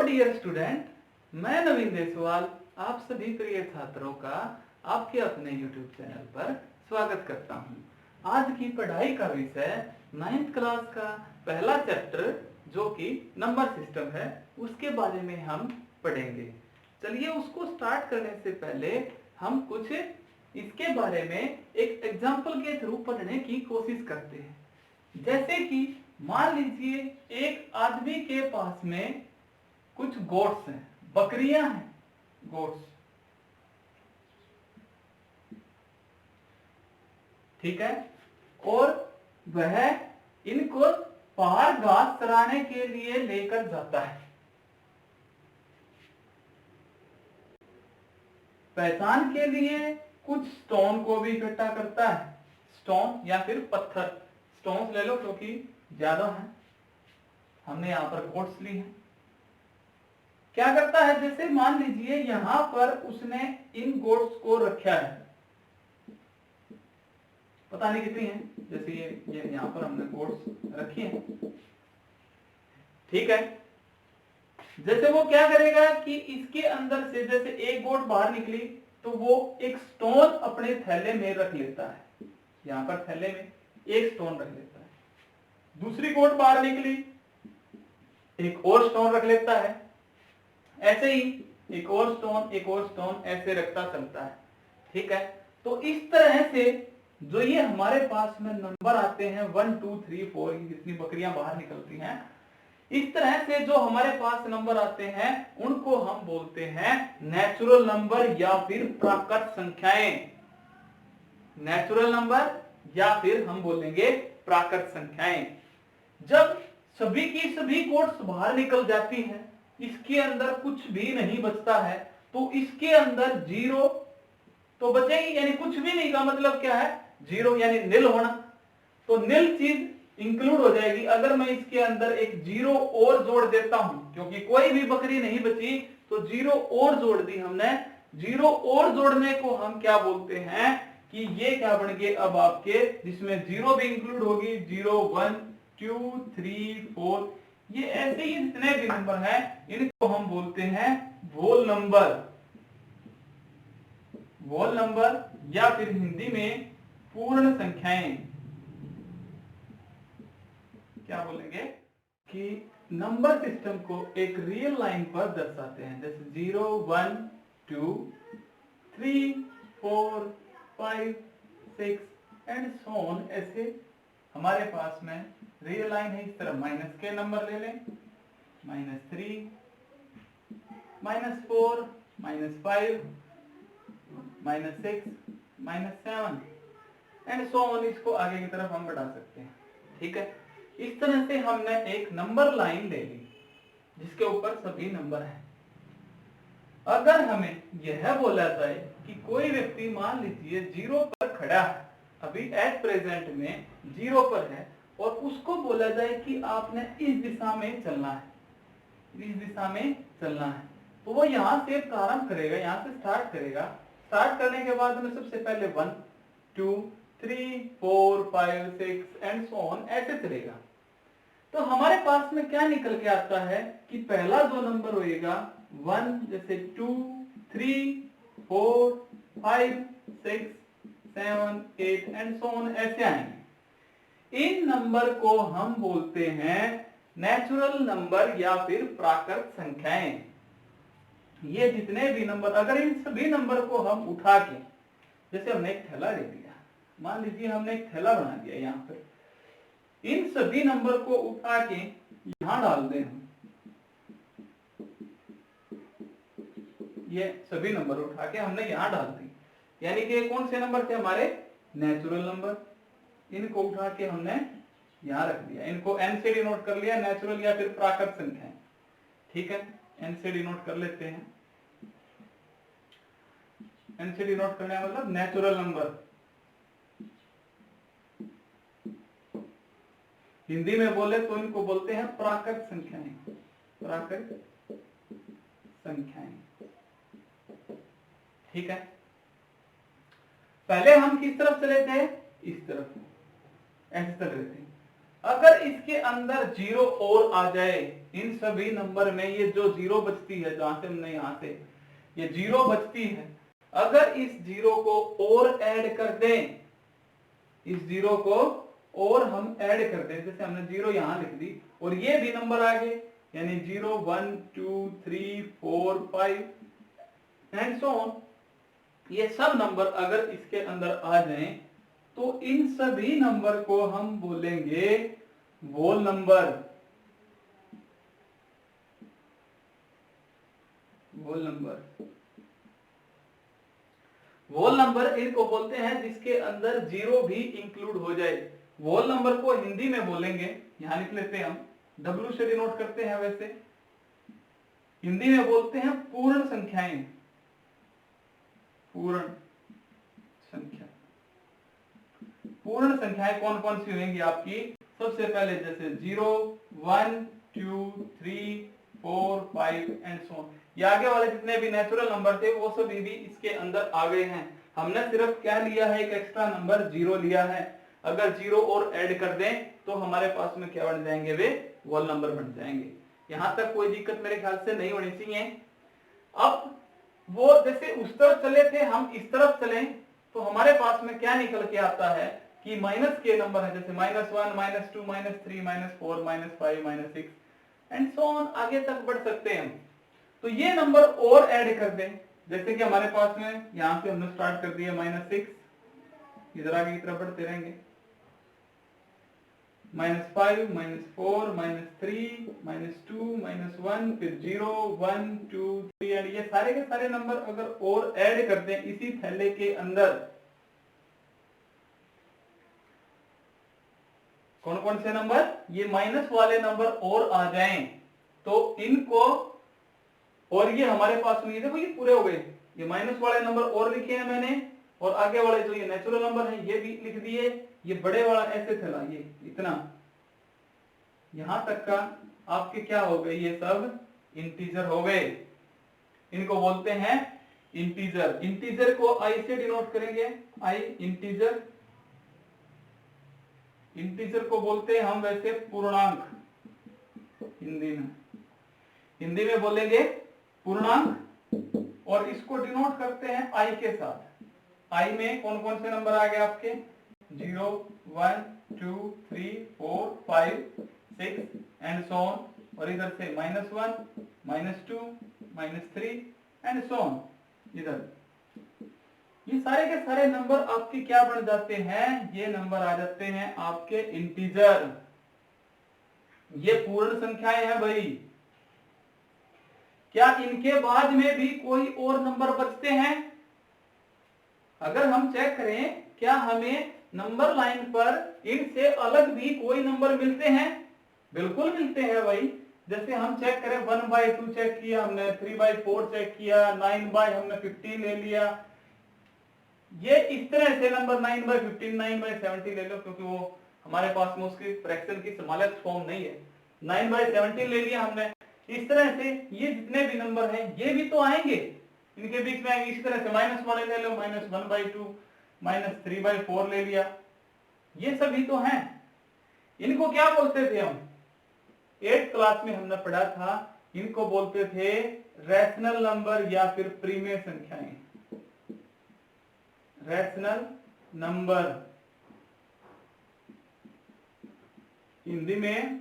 Dear student, मैं नवीन देसवाल आप सभी प्रिय छात्रों का आपके अपने YouTube चैनल पर स्वागत करता हूं। आज की पढ़ाई का विषय 9th क्लास का पहला चैप्टर जो कि नंबर सिस्टम है उसके बारे में हम पढ़ेंगे। चलिए उसको स्टार्ट करने से पहले हम कुछ इसके बारे में एक एग्जाम्पल के थ्रू पढ़ने की कोशिश करते हैं। जैसे कि मान लीजिए एक आदमी के पास में कुछ गोट्स हैं, बकरियां हैं, गोट्स, ठीक है, और वह इनको बाहर घास चराने के लिए लेकर जाता है। पहचान के लिए कुछ स्टोन को भी इकट्ठा करता है, स्टोन या फिर पत्थर। स्टोन्स ले लो क्योंकि ज्यादा है, हमने यहां पर गोट्स ली हैं। क्या करता है, जैसे मान लीजिए यहां पर उसने इन गोट्स को रखा है, पता नहीं कितनी है, जैसे ये यहां पर हमने गोट्स रखी है, ठीक है। जैसे वो क्या करेगा कि इसके अंदर से जैसे एक गोट बाहर निकली तो वो एक स्टोन अपने थैले में रख लेता है, यहां पर थैले में एक स्टोन रख लेता है। दूसरी गोट बाहर निकली, एक और स्टोन रख लेता है, ऐसे ही एक और स्टोन ऐसे रखता चलता है, ठीक है। तो इस तरह से जो ये हमारे पास में नंबर आते हैं 1 2 3 4, जितनी बकरियां बाहर निकलती हैं, इस तरह से जो हमारे पास नंबर आते हैं उनको हम बोलते हैं नेचुरल नंबर या फिर प्राकृत संख्याएं। नेचुरल नंबर या फिर हम बोलेंगे प्राकृत संख्याएं। जब सभी की सभी कोड्स बाहर निकल जाती हैं, इसके अंदर कुछ भी नहीं बचता है, तो इसके अंदर जीरो तो बचेगी, यानी कुछ भी नहीं का मतलब क्या है, जीरो यानी निल होना। तो निल चीज इंक्लूड हो जाएगी। अगर मैं इसके अंदर एक जीरो और जोड़ देता हूं, क्योंकि कोई भी बकरी नहीं बची तो जीरो और जोड़ दी हमने। जीरो और जोड़ने को हम क्या बोलते हैं कि ये क्या बन गए अब आपके, जिसमें जीरो भी इंक्लूड होगी, 0 1 2 3 4, ये ऐसे ही जितने भी नंबर हैं इनको हम बोलते हैं व्होल नंबर। व्होल नंबर या फिर हिंदी में पूर्ण संख्याएं। क्या बोलेंगे कि नंबर सिस्टम को एक रियल लाइन पर दर्शाते हैं, जैसे 0 1 2 3 4 5 6 एंड सो ऑन। ऐसे हमारे पास में रियल लाइन है। इस तरह माइनस के नंबर ले लें, -3 -4 -5 -6 -7 एंड सो ऑन। इसको आगे की तरफ हम बढ़ा सकते हैं, ठीक है। इस तरह से हमने एक नंबर लाइन ले ली जिसके ऊपर सभी नंबर हैं। अगर हमें यह बोला जाए कि कोई व्यक्ति मान लीजिए 0 पर खड़ा है, अभी एट प्रेजेंट में 0 पर है, और उसको बोला जाए कि आपने इस दिशा में चलना है, इस दिशा में चलना है, तो वो यहां से प्रारंभ करेगा, यहां से स्टार्ट करेगा। स्टार्ट करने के बाद में सबसे पहले 1 2 3 4 5 6 एंड सो ऑन ऐसे चलेगा। तो हमारे पास में क्या निकल के आता है कि पहला जो नंबर होएगा 1, जैसे 2 3 4 5 6 7 8 एंड सो ऑन ऐसे आएंगे। इन नंबर को हम बोलते हैं नेचुरल नंबर या फिर प्राकृत संख्याएं। ये जितने भी नंबर, अगर इन सभी नंबर को हम उठा के, जैसे हमने एक थैला ले लिया, मान लीजिए हमने एक थैला बना दिया, यहां पर इन सभी नंबर को उठा के यहां डाल दें हम, ये सभी नंबर उठा के हमने यहां डाल दी, यानी कि कौन से नंबर थे हमारे, नेचुरल नंबर। इनको उठा के हमने यहां रख दिया, इनको एन से डिनोट कर लिया, नेचुरल या फिर प्राकृत संख्या, ठीक है। एन से डिनोट कर लेते हैं, एन से डिनोट करने का मतलब नेचुरल नंबर। हिंदी में बोले तो इनको बोलते हैं प्राकृत संख्याएं, प्राकृत संख्याएं, ठीक है। पहले हम किस तरफ चले थे, इस तरफ, ऐसे चल रहे थे। अगर इसके अंदर जीरो और आ जाए, इन सभी नंबर में ये जो जीरो बचती है, जहां से हमने यहां से ये जीरो बचती है, अगर इस जीरो को और ऐड कर दें, इस जीरो को और हम ऐड कर दें, जैसे हमने जीरो यहां लिख दी और ये भी नंबर आ गए, यानी 0 1 2 3 4 5 एंड सो ऑन, ये सब नंबर अगर इसके अंदर आ जाएं तो इन सभी नंबर को हम बोलेंगे वोल नंबर। वोल नंबर, वोल नंबर इनको बोलते हैं जिसके अंदर जीरो भी इंक्लूड हो जाए। वोल नंबर को हिंदी में बोलेंगे, यहां लिख लेते हैं हम, W से डिनोट करते हैं, वैसे हिंदी में बोलते हैं पूर्ण संख्याएं। पूर्ण संख्या, पूर्ण संख्याएं कौन कौन सी होंगी आपकी? सबसे पहले जैसे 0 1 2 3 4 5 एंड सो ऑन, ये आगे वाले जितने भी नेचुरल नंबर थे वो सभी भी इसके अंदर आ गए हैं। हमने सिर्फ क्या लिया है, एक एक्स्ट्रा नंबर जीरो लिया है। अगर जीरो और ऐड कर दें तो हमारे पास में क्या बन जाएंगे, वे वोल नंबर बन जाएंगे। यहां तक कोई दिक्कत मेरे ख्याल से नहीं होनी चाहिए। अब वो जैसे उस तरफ चले थे, हम इस तरफ चलें तो हमारे पास में क्या निकल के आता है कि माइनस के नंबर है, जैसे -1 -2 -3 -4 -5 -6 एंड सो ऑन, आगे तक बढ़ सकते हैं हम। तो ये नंबर और ऐड कर दें, जैसे कि हमारे पास में यहां से हमने स्टार्ट कर दिया -6, इधर आगे की तरफ बढ़ते रहेंगे, -5 -4 -3 -2 -1, फिर 0 1 2 3 एंड ये सारे के सारे नंबर अगर और ऐड कर दें इसी थैले के अंदर, कौन कौन से नंबर, ये माइनस वाले नंबर और आ जाएं तो इनको, और ये हमारे पास में ये देखो ये पूरे हो गए, ये माइनस वाले नंबर और लिखे हैं मैंने, और आगे वाले जो ये नेचुरल नंबर है ये भी लिख दिए। ये बड़े वाला ऐसे थैला, ये इतना, यहां तक का आपके क्या हो गए, ये सब इंटीजर हो गए। इनको बोलते हैं इंटीजर। इंटीजर को आई से डिनोट करेंगे, आई इंटीजर। इंटीजर को बोलते हैं हम वैसे पूर्णांक, हिंदी में बोलेंगे पूर्णांक, और इसको डिनोट करते हैं आई के साथ। आई में कौन कौन से नंबर आ गए आपके, 0 1 2 3 4 5 6 एंड सो ऑन, और इधर से -1 -2 -3 एंड सो ऑन। इधर ये सारे के सारे नंबर आपके क्या बन जाते हैं, ये नंबर आ जाते हैं आपके इंटीजर। ये पूर्ण संख्याएं हैं भाई। क्या इनके बाद में भी कोई और नंबर बचते हैं? अगर हम चेक करें, क्या हमें नंबर लाइन पर इनसे अलग भी कोई नंबर मिलते हैं? बिल्कुल मिलते हैं भाई। जैसे हम चेक करें, 1/2 चेक किया हमने, 3/4 चेक किया, 9 हमने 15 ले लिया। ये इस तरह से नंबर 9/15 9/70 ले लो, क्योंकि वो हमारे पास में उसकी फ्रैक्शन की स्मॉलेस्ट फॉर्म नहीं है। 9/17 ले लिया हमने। इस तरह से ये जितने भी नंबर हैं ये भी तो आएंगे, इनके बीच में आएंगे। इसी तरह से -1 ले लो, -1/2 -3/4 ले लिया, ये सभी तो हैं। इनको क्या बोलते थे हम, 8th क्लास में हमने पढ़ा था, इनको बोलते थे रैशनल नंबर या फिर प्रीमेय संख्याएं। रैशनल नंबर, हिंदी में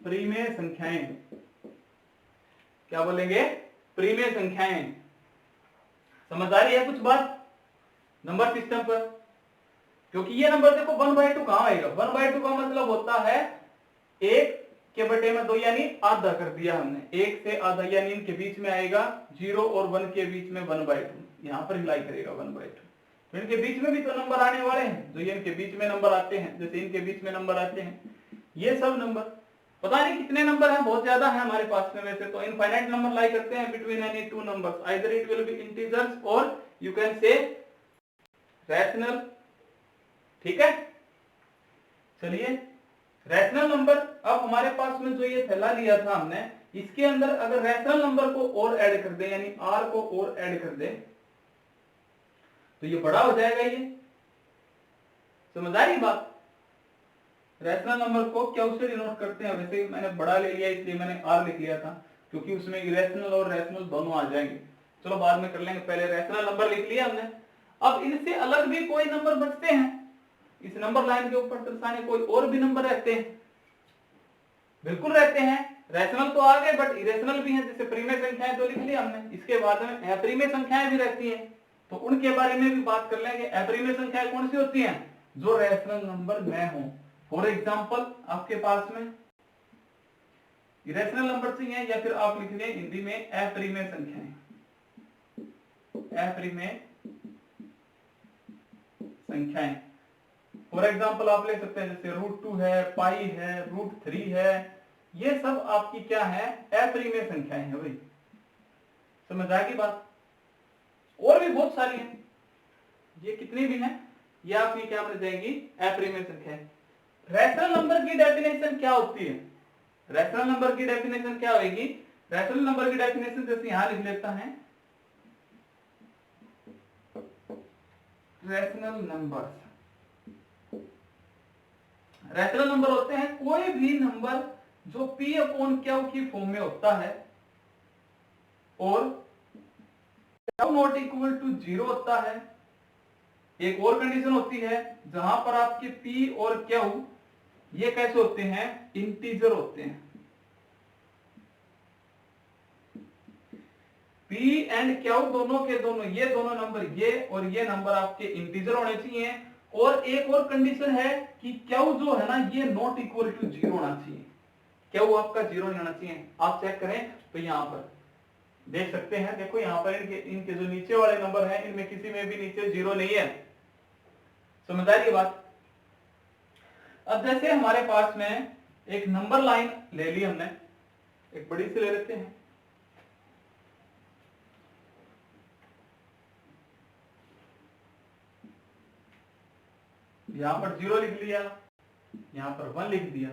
प्रीमेय संख्याएं। क्या बोलेंगे, प्रीमेय संख्याएं। समझ आ रही है कुछ बात नंबर सिस्टम पर? क्योंकि ये नंबर देखो 1/2 कहां आएगा, 1/2 का मतलब होता है 1 के बटे में 2, यानी आधा कर दिया हमने, 1 से आधा, यानी इनके बीच में आएगा 0 और 1 के बीच में 1/2, यहां पर हिलाई करेगा 1/2। तो इनके बीच में भी तो नंबर आने वाले हैं, जो ये इनके बीच में नंबर आते हैं, जैसे इनके बीच में नंबर आते हैं, ये सब नंबर पता नहीं कितने नंबर हैं, बहुत ज्यादा है हमारे पास में। वैसे तो इनफाइनाइट नंबर लाई करते हैं between any two numbers, either it will be integers और यू कैन से रैशनल। ठीक है, चलिए रैशनल नंबर। अब हमारे पास में जो ये थैला लिया था हमने, इसके अंदर अगर रैशनल नंबर को और ऐड कर दे, यानी r को और ऐड कर दे, तो ये बड़ा हो जाएगा। ये समझ आ रही बात? रैशनल नंबर को क्या उससे डिनोट करते हैं? वैसे मैंने बड़ा ले लिया इसलिए मैंने आर लिख लिया था, क्योंकि उसमें इरेशनल और रैशनल दोनों आ जाएंगे। चलो बाद में कर लेंगे, पहले रैशनल नंबर लिख लिया हमने। अब इनसे अलग भी कोई नंबर बचते हैं इस नंबर लाइन के ऊपर दर्शाने, कोई और भी नंबर रहते हैं? बिल्कुल रहते हैं। रैशनल तो आ गए बट इरेशनल भी हैं, जैसे परिमेय संख्याएं तो लिख लिया हमने, इसके बाद में अपरिमेय संख्याएं भी रहती हैं, तो उनके बारे में भी बात कर लेंगे। अपरिमेय संख्याएं कौन सी होती हैं? जो रैशनल नंबर न हो। फॉर एग्जाम्पल आपके पास में इरेशनल नंबर चाहिए, या फिर आप लिख लें हिंदी में अपरिमेय संख्याएं। अपरिमेय संख्याएं फॉर एग्जाम्पल आप ले सकते हैं, जैसे √2 है, पाई है, √3 है, ये सब आपकी क्या है? अपरिमेय संख्याएं है भाई। समझ आएगी बात? और भी बहुत सारी हैं, ये कितनी भी हैं, ये आपकी क्या बन जाएगी? अपरिमेय संख्याएं। रैशनल नंबर की डेफिनेशन क्या होती है? रैशनल नंबर की डेफिनेशन क्या होगी? रैशनल नंबर की डेफिनेशन जैसे यहां लिख लेता है, रैशनल नंबर होते हैं कोई भी नंबर जो P/Q की फॉर्म में होता है और Q नॉट इक्वल टू 0 होता है। एक और कंडीशन होती है जहां पर आपके P और Q ये कैसे होते हैं? इंटीजर होते हैं। P एंड Q दोनों के दोनों, ये दोनों नंबर, ये और ये नंबर आपके इंटीजर होने चाहिए। और एक और कंडीशन है कि Q जो है ना, ये नॉट इक्वल टू 0 होना चाहिए। Q आपका 0 नहीं होना चाहिए। आप चेक करें तो यहां पर देख सकते हैं, देखो यहां पर इनके जो नीचे वाले नंबर हैं, इनमें किसी में भी नीचे 0 नहीं है। समझ आ रही बात? अब जैसे हमारे पास में एक नंबर लाइन ले ली हमने, एक बड़ी सी ले लेते हैं, यहां पर 0 लिख लिया, यहां पर 1 लिख दिया।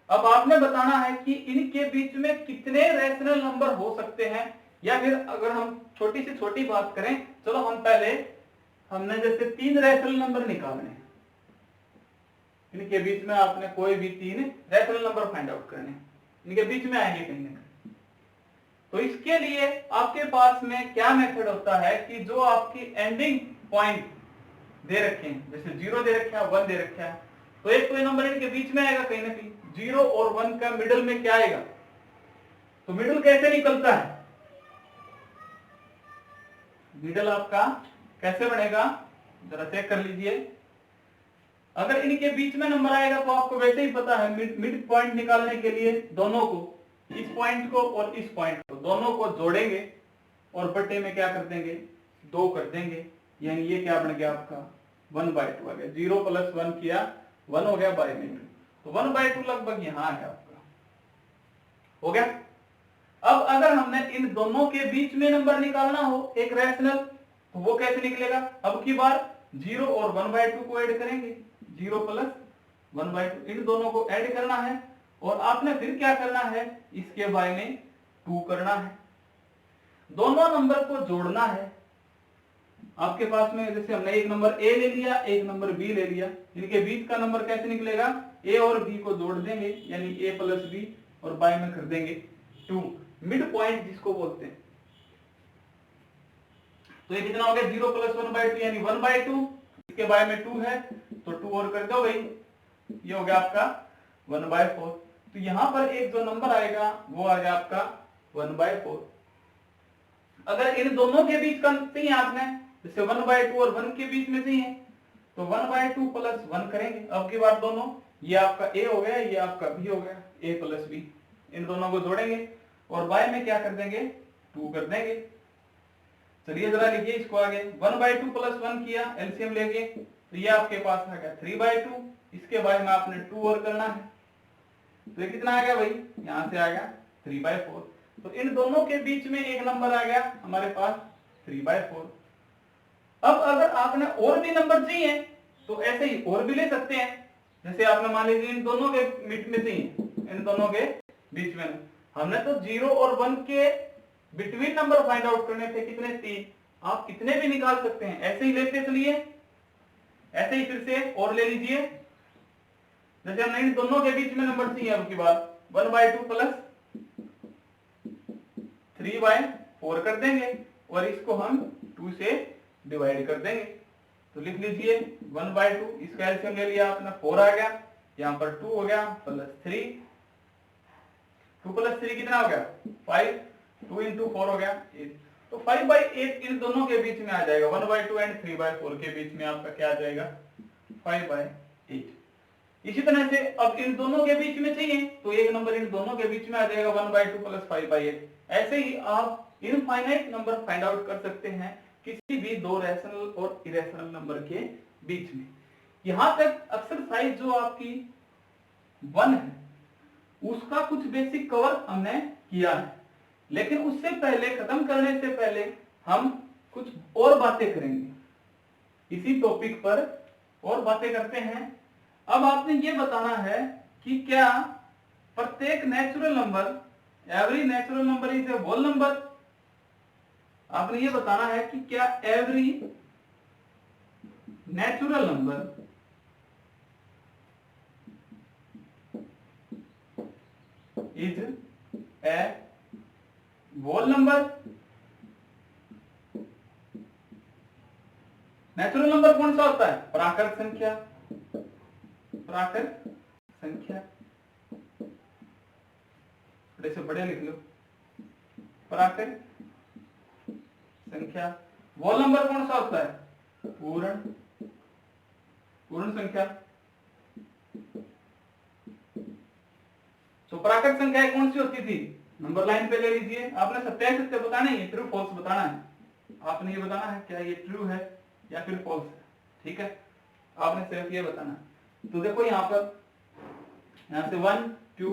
अब आपने बताना है कि इनके बीच में कितने रैशनल नंबर हो सकते हैं, या फिर अगर हम छोटी से छोटी बात करें, चलो हम पहले हमने जैसे 3 रैशनल नंबर निकालने हैं, इनके बीच में आपने कोई भी 3 रैशनल नंबर फाइंड आउट करने, इनके बीच में आएंगे कहीं ना कहीं। तो इसके लिए आपके पास में क्या मेथड होता है कि जो आपकी एंडिंग पॉइंट दे रखे हैं, जैसे 0 दे रखा है, 1 दे रखा है, तो एक कोई नंबर इनके बीच में आएगा कहीं ना कहीं। 0 और 1 का मिडिल में क्या आएगा? तो मिडिल कैसे निकलता है? मिडिल आपका कैसे बनेगा जरा चेक कर लीजिए। अगर इनके बीच में नंबर आएगा तो आपको वैसे ही पता है, मिड पॉइंट निकालने के लिए दोनों को, इस पॉइंट को और इस पॉइंट को, दोनों को जोड़ेंगे और बट्टे में क्या कर देंगे? 2 कर देंगे, यानी ये क्या बन गया आपका? 1/2 आ गया। 0 + 1 किया, 1 हो गया, बाय में 2, तो 1/2 लगभग यहां है आपका, हो गया। अब अगर हमने इन दोनों के बीच में नंबर निकालना हो एक रैशनल, तो वो कैसे निकलेगा? अब की बार 0 और 1/2 को ऐड करेंगे, 0 + 1/2, इन दोनों को ऐड करना है और आपने फिर क्या करना है? इसके बाय में 2 करना है, दोनों नंबर को जोड़ना है। आपके पास में जैसे हमने एक नंबर A ले लिया, एक नंबर B ले लिया, इनके बीच का नंबर कैसे निकलेगा? A और B को जोड़ देंगे, यानी A + B, और बाय में कर देंगे 2, मिड पॉइंट जिसको बोलते हैं। तो ये कितना हो गया? 0 + 1/2 यानी 1/2, इसके बाय में 2 है तो 2 और कर दो भाई, ये हो गया आपका 1/4। तो यहां पर एक जो नंबर आएगा वो आ गया आपका 1/4। अगर इन दोनों के बीच का चाहिए आपने, जैसे 1/2 और 1 के बीच में चाहिए, तो 1/2 + 1 करेंगे। अब की बार दोनों, ये आपका A हो गया, ये आपका B हो गया, A + B, इन दोनों को जोड़ेंगे और बाय में क्या कर देंगे? 2 कर देंगे। चलिए जरा लिखिए इसको आगे, 1/2 + 1 किया, एलसीएम लेके, तो ये आपके पास आ गया 3/2, इसके बाय में आपने 2 और करना है, तो ये कितना आ गया भाई? यहां से आ गया 3/4। तो इन दोनों के बीच में एक नंबर आ गया हमारे पास 3/4। अब अगर आपने और भी नंबर चाहिए तो ऐसे ही और भी ले सकते हैं, जैसे आपने मान लीजिए इन दोनों के बीच में चाहिए, इन दोनों के बीच में हमने तो 0 और 1 के बिटवीन नंबर फाइंड आउट करने थे, कितने? 3। आप कितने भी निकाल सकते हैं, ऐसे ही लेते चलिए, ऐसे ही फिर से और ले लीजिए। जैसे हमने इन दोनों के बीच में नंबर चाहिए अब की बात 1/2 प्लस 3/4 कर देंगे और इसको हम 2 से डिवाइड कर देंगे। तो लिख लीजिए 1/2, इसका एलसीएम ले लिया आपने 4 आ गया, यहाँ पर 2 हो गया प्लस 3, 2 प्लस 3 कितना हो गया 5, 2 into 4 हो गया 8। तो 5/8 इन दोनों के बीच में आ जाएगा, 1/2 एंड 3/4 के बीच में आपका क्या आ जाएगा 5/8। इसी तरह से अब इन दोनों के बीच में चाहिए तो एक नंबर इन दोनों के बीच में आ जाएगा 1/2 प्लस 5/8। ऐसे ही आप इनफाइनाइट नंबर फाइंड आउट कर सकते हैं किसी भी दो रैशनल और इरेशनल नंबर के बीच में। यहां तक एक्सरसाइज जो आपकी 1 है उसका कुछ बेसिक कवर हमने किया है, लेकिन उससे पहले खत्म करने से पहले हम कुछ और बातें करेंगे इसी टॉपिक पर, और बातें करते हैं। अब आपने ये बताना है कि क्या प्रत्येक natural number, every natural number is a whole number. आपने ये बताना है कि क्या every natural number is a whole number. Natural number कौन सा होता है, प्राकृत संख्या, प्राकृत संख्या, थोड़े से बड़े लिख लो, प्राकृत संख्या। होल नंबर कौन सा होता है, पूर्ण, पूर्ण संख्या। तो प्राकृत संख्या कौन सी होती थी, नंबर लाइन पे ले लीजिए, आपने सत्य सत्य बताना है, ट्रू फॉल्स बताना है। आपने ये बताना है क्या ये ट्रू है या फिर फॉल्स है, ठीक है, आपने सिर्फ ये बताना है। तो देखो यहाँ पर, यहाँ से 1 2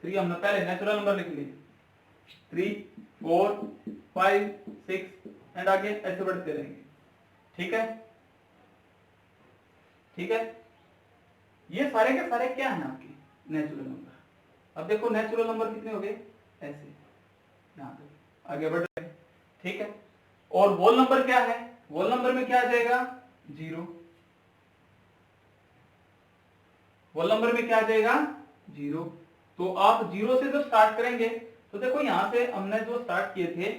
3 हमने पहले नेचुरल नंबर लिख लिए, 3 4 5 6 एंड आगे ऐसे बढ़ते रहेंगे, ठीक है, ठीक है। ये सारे के सारे क्या है आपके नेचुरल नंबर। अब देखो नेचुरल नंबर कितने हो गए, ऐसे यहाँ तक आगे बढ़ रहे हैं, ठीक है। और होल नंबर क्या है, होल नंबर में क्या आ जाएगा 0, होल नंबर में क्या आ जाएगा 0। तो आप 0 से जब स्टार्ट करेंगे तो देखो यहां से हमने जो स्टार्ट किए थे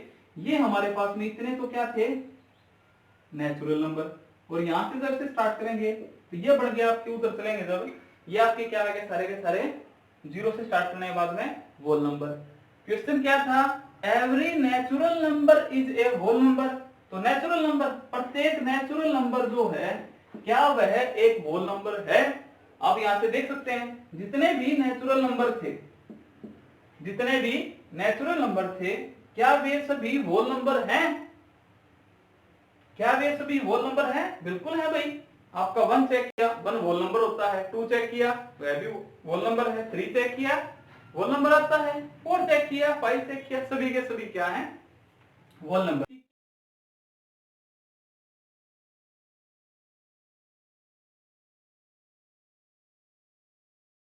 ये हमारे पास में इतने तो क्या थे नेचुरल नंबर, और यहां से जब से स्टार्ट करेंगे तो ये बढ़ गया आपके, उधर चलेंगे जब ये आपके क्या आ गए सारे के सारे 0 से स्टार्ट करने के बाद में होल नंबर। क्वेश्चन क्या था, every natural number is a whole number. तो नेचुरल नंबर, प्रत्येक नेचुरल नंबर जो है क्या वह एक होल नंबर है। आप यहां से देख सकते हैं जितने भी नेचुरल नंबर थे, जितने भी नेचुरल नंबर थे क्या वे सभी होल नंबर हैं, क्या वे सभी होल नंबर हैं, बिल्कुल है भाई। आपका 1 चेक किया 1 होल नंबर होता है, 2 चेक किया वह भी होल नंबर है, 3 चेक किया होल नंबर आता है, 4 चेक किया 5 चेक किया, सभी के सभी क्या हैं होल नंबर।